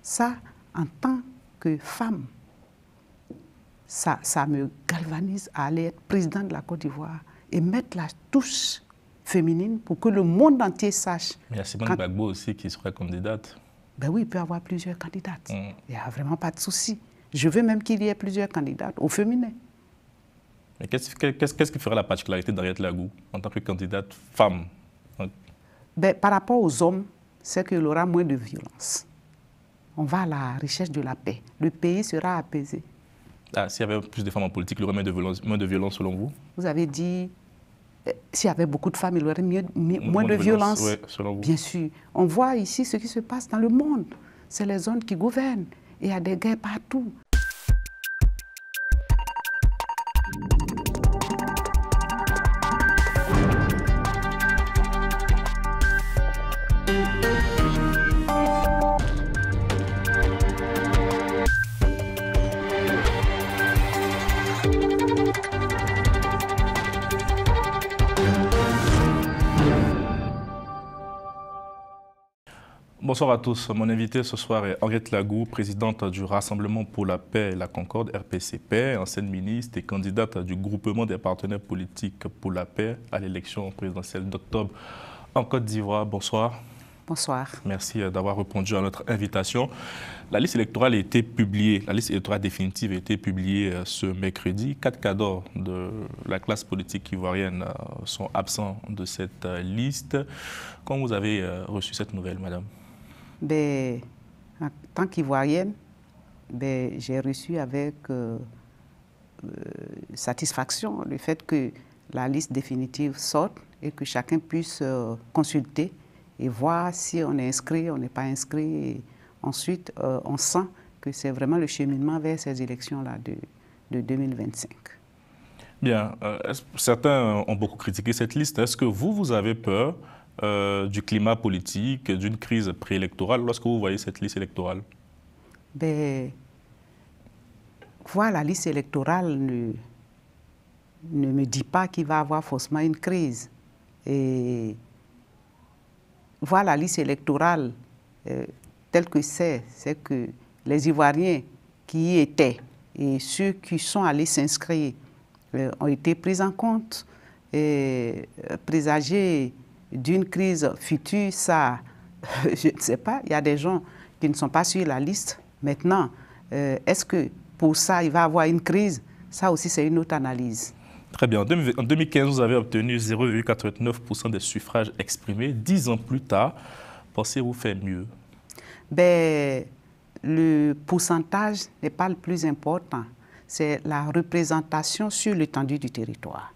Ça, en tant que femme, ça me galvanise à aller être présidente de la Côte d'Ivoire et mettre la touche féminine pour que le monde entier sache. Mais il y a Simone Gbagbo aussi qui serait candidate. Ben oui, il peut y avoir plusieurs candidates. Il n'y a vraiment pas de souci. Je veux même qu'il y ait plusieurs candidates au féminin. Mais qu'est-ce qui ferait la particularité d'Henriette Lagou en tant que candidate femme? Ben, par rapport aux hommes, c'est qu'il y aura moins de violence. On va à la recherche de la paix. Le pays sera apaisé. Ah, s'il y avait plus de femmes en politique, il y aurait moins de violence selon vous? Vous avez dit, s'il y avait beaucoup de femmes, il y aurait moins de violence. Oui, selon vous. Bien sûr. On voit ici ce qui se passe dans le monde. C'est les zones qui gouvernent. Et il y a des guerres partout. Bonsoir à tous. Mon invité ce soir est Henriette Lagou, présidente du Rassemblement pour la paix et la concorde, RPC-Paix, ancienne ministre et candidate du groupement des partenaires politiques pour la paix à l'élection présidentielle d'octobre en Côte d'Ivoire. Bonsoir. Bonsoir. Merci d'avoir répondu à notre invitation. La liste électorale a été publiée, la liste électorale définitive a été publiée ce mercredi. 4 cadres de la classe politique ivoirienne sont absents de cette liste. Comment vous avez reçu cette nouvelle, madame? Ben, en tant qu'Ivoirienne, ben, j'ai reçu avec satisfaction le fait que la liste définitive sorte et que chacun puisse consulter et voir si on est inscrit, on n'est pas inscrit. Et ensuite, on sent que c'est vraiment le cheminement vers ces élections-là de 2025. Bien. Certains ont beaucoup critiqué cette liste. Est-ce que vous avez peur du climat politique, d'une crise préélectorale lorsque vous voyez cette liste électorale? Ben, voir la liste électorale ne me dit pas qu'il va y avoir forcément une crise. Et voir la liste électorale telle que c'est que les Ivoiriens qui y étaient et ceux qui sont allés s'inscrire ont été pris en compte et présager d'une crise future, ça, je ne sais pas, il y a des gens qui ne sont pas sur la liste. Maintenant, est-ce que pour ça, il va y avoir une crise? Ça aussi, c'est une autre analyse. Très bien. En 2015, vous avez obtenu 0,89% des suffrages exprimés. 10 ans plus tard, pensez-vous faire mieux? Ben, le pourcentage n'est pas le plus important. C'est la représentation sur l'étendue du territoire.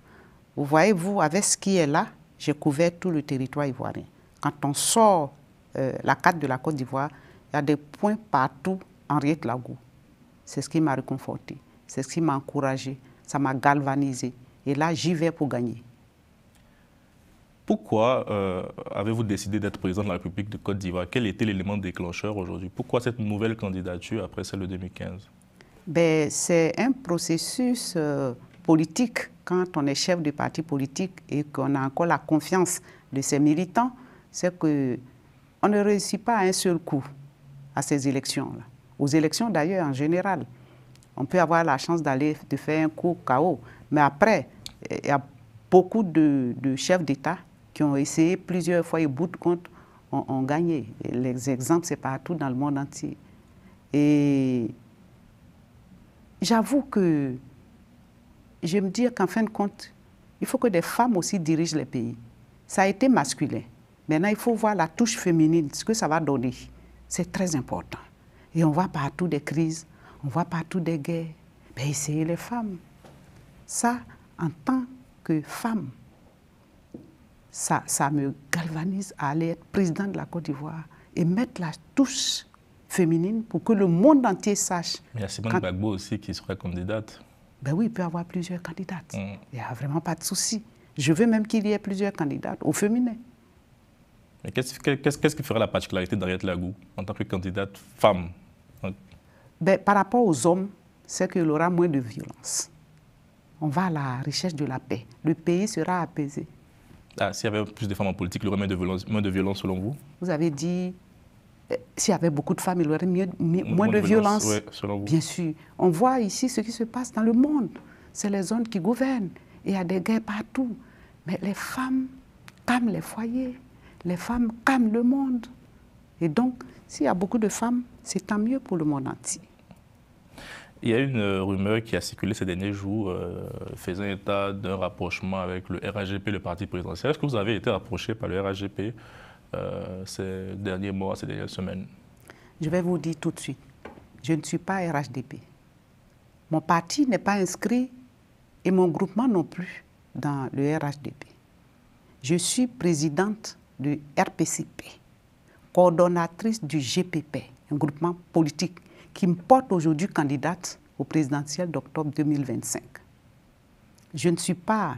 Vous voyez, vous, avec ce qui est là, j'ai couvert tout le territoire ivoirien. Quand on sort la carte de la Côte d'Ivoire, il y a des points partout Henriette Lagou. C'est ce qui m'a réconforté, c'est ce qui m'a encouragé, ça m'a galvanisé. Et là, j'y vais pour gagner. Pourquoi avez-vous décidé d'être président de la République de Côte d'Ivoire? Quel était l'élément déclencheur aujourd'hui? Pourquoi cette nouvelle candidature après celle de 2015? Ben, c'est un processus politique. Quand on est chef de parti politique et qu'on a encore la confiance de ses militants, c'est qu'on ne réussit pas à un seul coup à ces élections-là. Aux élections d'ailleurs en général. On peut avoir la chance de faire un coup KO. Mais après, il y a beaucoup de chefs d'État qui ont essayé plusieurs fois et bout de compte ont gagné. Et les exemples, c'est partout dans le monde entier. Et j'avoue que je me dis qu'en fin de compte, il faut que des femmes aussi dirigent les pays. Ça a été masculin. Maintenant, il faut voir la touche féminine, ce que ça va donner. C'est très important. Et on voit partout des crises, on voit partout des guerres. Ben, essayez les femmes. Ça, en tant que femme, ça me galvanise à aller être présidente de la Côte d'Ivoire et mettre la touche féminine pour que le monde entier sache. Mais il y a Simone Gbagbo aussi qui serait candidate. Ben oui, il peut y avoir plusieurs candidates. Il n'y a vraiment pas de souci. Je veux même qu'il y ait plusieurs candidates au féminin. Mais qu'est-ce qui ferait la particularité d'Henriette Lagou en tant que candidate femme? Ben, par rapport aux hommes, c'est qu'il y aura moins de violence. On va à la recherche de la paix. Le pays sera apaisé. Ah, s'il y avait plus de femmes en politique, il y aurait moins de violence selon vous? Vous avez dit, S'il y avait beaucoup de femmes, il y aurait moins de violence. Oui, selon vous. Bien sûr. On voit ici ce qui se passe dans le monde. C'est les hommes qui gouvernent. Il y a des guerres partout. Mais les femmes calment les foyers. Les femmes calment le monde. Et donc, s'il y a beaucoup de femmes, c'est tant mieux pour le monde entier. Il y a une rumeur qui a circulé ces derniers jours faisant état d'un rapprochement avec le RHGP, le parti présidentiel. Est-ce que vous avez été rapproché par le RHGP ces derniers mois, ces dernières semaines? Je vais vous dire tout de suite, je ne suis pas RHDP. Mon parti n'est pas inscrit et mon groupement non plus dans le RHDP. Je suis présidente du RPCP, coordonnatrice du GPP, un groupement politique qui me porte aujourd'hui candidate au présidentiel d'octobre 2025. Je ne suis pas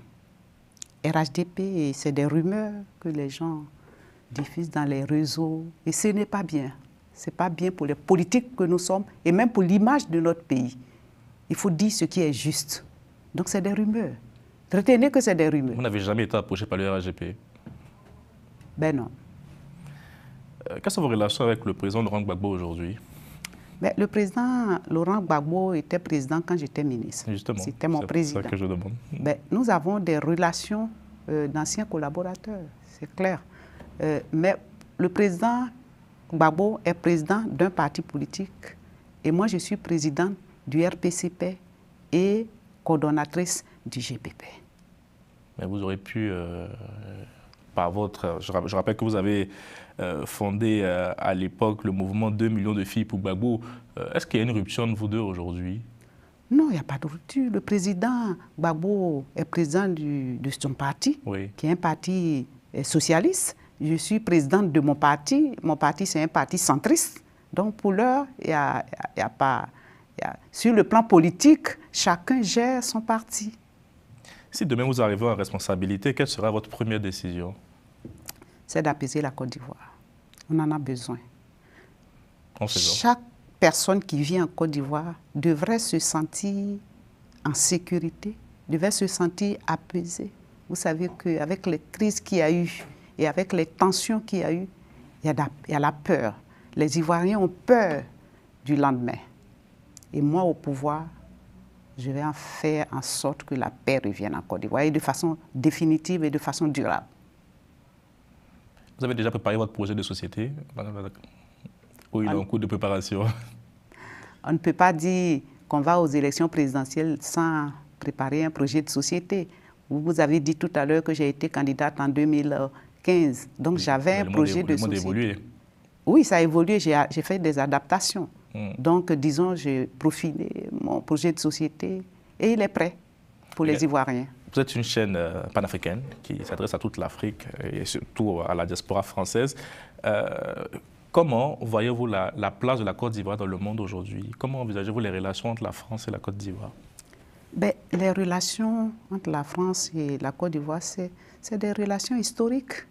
RHDP et c'est des rumeurs que les gens diffusent dans les réseaux et ce n'est pas bien. Ce n'est pas bien pour les politiques que nous sommes et même pour l'image de notre pays. Il faut dire ce qui est juste. Donc c'est des rumeurs. Retenez que c'est des rumeurs. Vous n'avez jamais été approché par le RHGP? Ben non. Quelles sont vos relations avec le président Laurent Gbagbo aujourd'hui? Ben, le président Laurent Gbagbo était président quand j'étais ministre. Justement, c'était mon président. C'est ça que je demande. Ben, nous avons des relations d'anciens collaborateurs, c'est clair. Mais le président Gbagbo est président d'un parti politique et moi je suis présidente du RPCP et coordonnatrice du GPP. Mais vous aurez pu, par votre... Je rappelle que vous avez fondé à l'époque le mouvement 2 millions de filles pour Gbagbo. Est-ce qu'il y a une rupture entre vous deux aujourd'hui? Non, il n'y a pas de rupture. Le président Gbagbo est président de son parti, oui, qui est un parti socialiste. Je suis présidente de mon parti. Mon parti, c'est un parti centriste. Donc, pour l'heure, il n'y a pas... Sur le plan politique, chacun gère son parti. Si demain vous arrivez en responsabilité, quelle sera votre première décision? C'est d'apaiser la Côte d'Ivoire. On en a besoin. Chaque personne qui vit en Côte d'Ivoire devrait se sentir en sécurité, devrait se sentir apaisée. Vous savez qu'avec les crises qu'il y a eu et avec les tensions qu'il y a eu, il y a la peur. Les Ivoiriens ont peur du lendemain. Et moi, au pouvoir, je vais en faire en sorte que la paix revienne en Côte d'Ivoire, et de façon définitive et de façon durable. Vous avez déjà préparé votre projet de société? Ou il est en cours de préparation? On ne peut pas dire qu'on va aux élections présidentielles sans préparer un projet de société. Vous avez dit tout à l'heure que j'ai été candidate en 2015. Donc j'avais un projet de société. Le monde a évolué. Oui, ça a évolué. J'ai fait des adaptations. Donc, disons, j'ai profilé mon projet de société et il est prêt pour les Ivoiriens. Vous êtes une chaîne panafricaine qui s'adresse à toute l'Afrique et surtout à la diaspora française. Comment voyez-vous la place de la Côte d'Ivoire dans le monde aujourd'hui? Comment envisagez-vous les relations entre la France et la Côte d'Ivoire? Ben, les relations entre la France et la Côte d'Ivoire, c'est des relations historiques.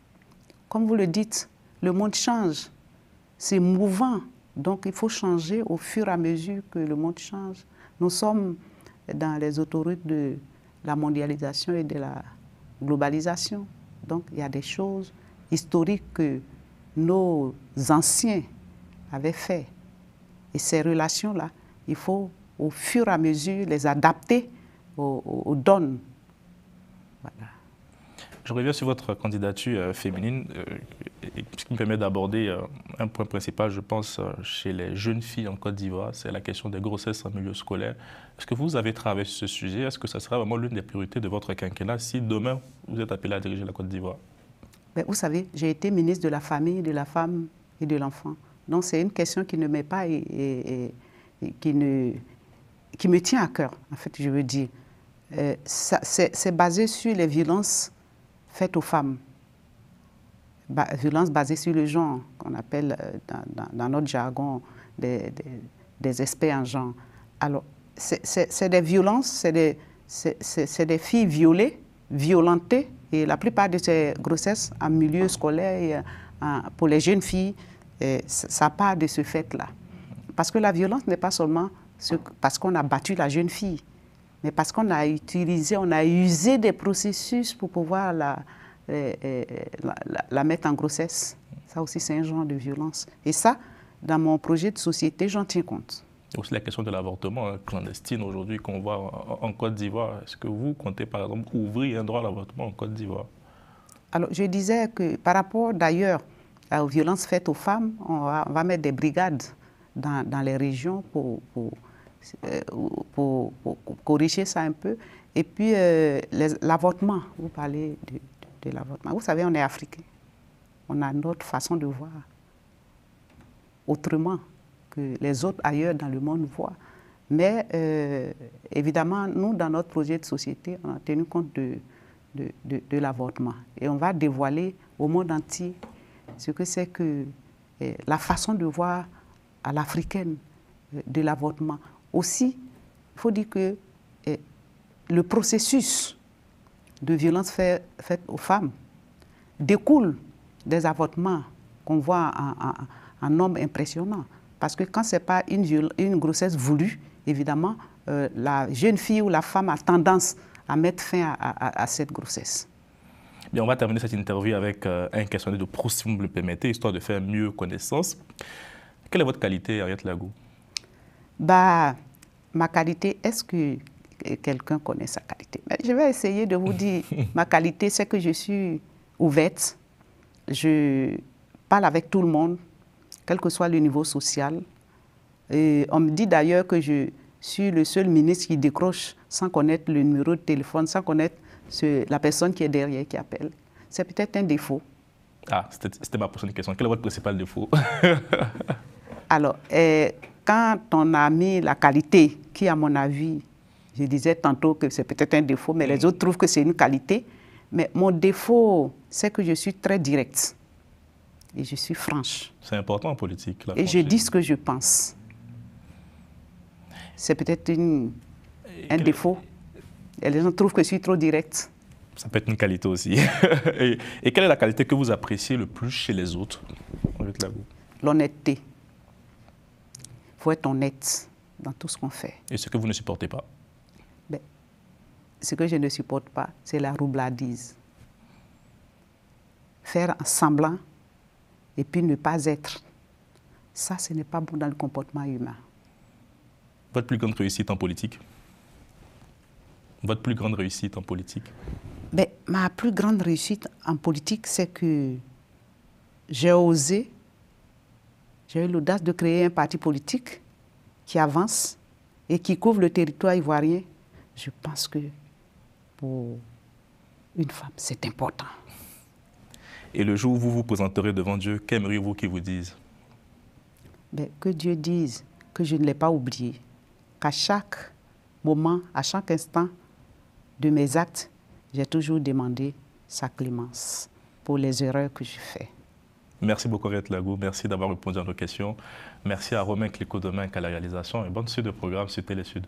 Comme vous le dites, le monde change, c'est mouvant. Donc, il faut changer au fur et à mesure que le monde change. Nous sommes dans les autoroutes de la mondialisation et de la globalisation. Donc, il y a des choses historiques que nos anciens avaient fait. Et ces relations-là, il faut au fur et à mesure les adapter aux donnes. Voilà. Je reviens sur votre candidature féminine, ce qui me permet d'aborder un point principal, je pense, chez les jeunes filles en Côte d'Ivoire, c'est la question des grossesses en milieu scolaire. Est-ce que vous avez travaillé sur ce sujet? Est-ce que ça sera vraiment l'une des priorités de votre quinquennat si demain vous êtes appelé à diriger la Côte d'Ivoire? Vous savez, j'ai été ministre de la Famille, de la Femme et de l'Enfant. Donc c'est une question qui ne m'est pas et qui me tient à cœur, en fait, je veux dire. C'est basé sur les violences faites aux femmes, violences basées sur le genre, qu'on appelle dans notre jargon des experts en genre. Alors, c'est des violences, c'est des filles violées, violentées, et la plupart de ces grossesses en milieu scolaire, pour les jeunes filles, ça part de ce fait-là. Parce que la violence n'est pas seulement parce qu'on a battu la jeune fille, mais parce qu'on a usé des processus pour pouvoir la mettre en grossesse. Ça aussi, c'est un genre de violence. Et ça, dans mon projet de société, j'en tiens compte. Il y a aussi la question de l'avortement clandestine aujourd'hui qu'on voit en Côte d'Ivoire. Est-ce que vous comptez, par exemple, ouvrir un droit à l'avortement en Côte d'Ivoire? Alors, je disais que par rapport d'ailleurs aux violences faites aux femmes, on va mettre des brigades dans les régions pour corriger ça un peu. Et puis, l'avortement, vous parlez de l'avortement. Vous savez, on est africain. On a notre façon de voir autrement que les autres ailleurs dans le monde voient. Mais évidemment, nous, dans notre projet de société, on a tenu compte de l'avortement. Et on va dévoiler au monde entier ce que c'est que la façon de voir à l'africaine de l'avortement. Aussi, il faut dire que le processus de violence faite aux femmes découle des avortements qu'on voit en nombre impressionnant. Parce que quand ce n'est pas une grossesse voulue, évidemment, la jeune fille ou la femme a tendance à mettre fin à cette grossesse. Bien, on va terminer cette interview avec un questionnaire de Proust, si vous me le permettez, histoire de faire mieux connaissance. Quelle est votre qualité, Henriette Lagou? Bah, ma qualité, est-ce que quelqu'un connaît sa qualité? Je vais essayer de vous dire, ma qualité, c'est que je suis ouverte, je parle avec tout le monde, quel que soit le niveau social. Et on me dit d'ailleurs que je suis le seul ministre qui décroche sans connaître le numéro de téléphone, sans connaître la personne qui est derrière qui appelle. C'est peut-être un défaut. Ah, c'était ma prochaine question. Quel est votre principal défaut? Alors, quand on a mis la qualité, qui à mon avis, je disais tantôt que c'est peut-être un défaut, mais les autres trouvent que c'est une qualité. Mais mon défaut, c'est que je suis très directe. Et je suis franche. C'est important en politique. Et je dis ce que je pense. C'est peut-être un défaut. Et les gens trouvent que je suis trop directe. Ça peut être une qualité aussi. et quelle est la qualité que vous appréciez le plus chez les autres? L'honnêteté. Il faut être honnête dans tout ce qu'on fait. Et ce que vous ne supportez pas? Ben, ce que je ne supporte pas, c'est la roublardise. Faire semblant et puis ne pas être. Ça, ce n'est pas bon dans le comportement humain. Votre plus grande réussite en politique? Votre plus grande réussite en politique? Ben, ma plus grande réussite en politique, c'est que j'ai osé, j'ai eu l'audace de créer un parti politique qui avance et qui couvre le territoire ivoirien. Je pense que pour une femme, c'est important. Et le jour où vous vous présenterez devant Dieu, qu'aimeriez-vous qu'il vous dise? Ben, que Dieu dise que je ne l'ai pas oublié, qu'à chaque moment, à chaque instant de mes actes, j'ai toujours demandé sa clémence pour les erreurs que je fais. Merci beaucoup, Henriette Lagou. Merci d'avoir répondu à nos questions. Merci à Romain Clicquot-Domingue à la réalisation et bonne suite de programme sur Télé Sud.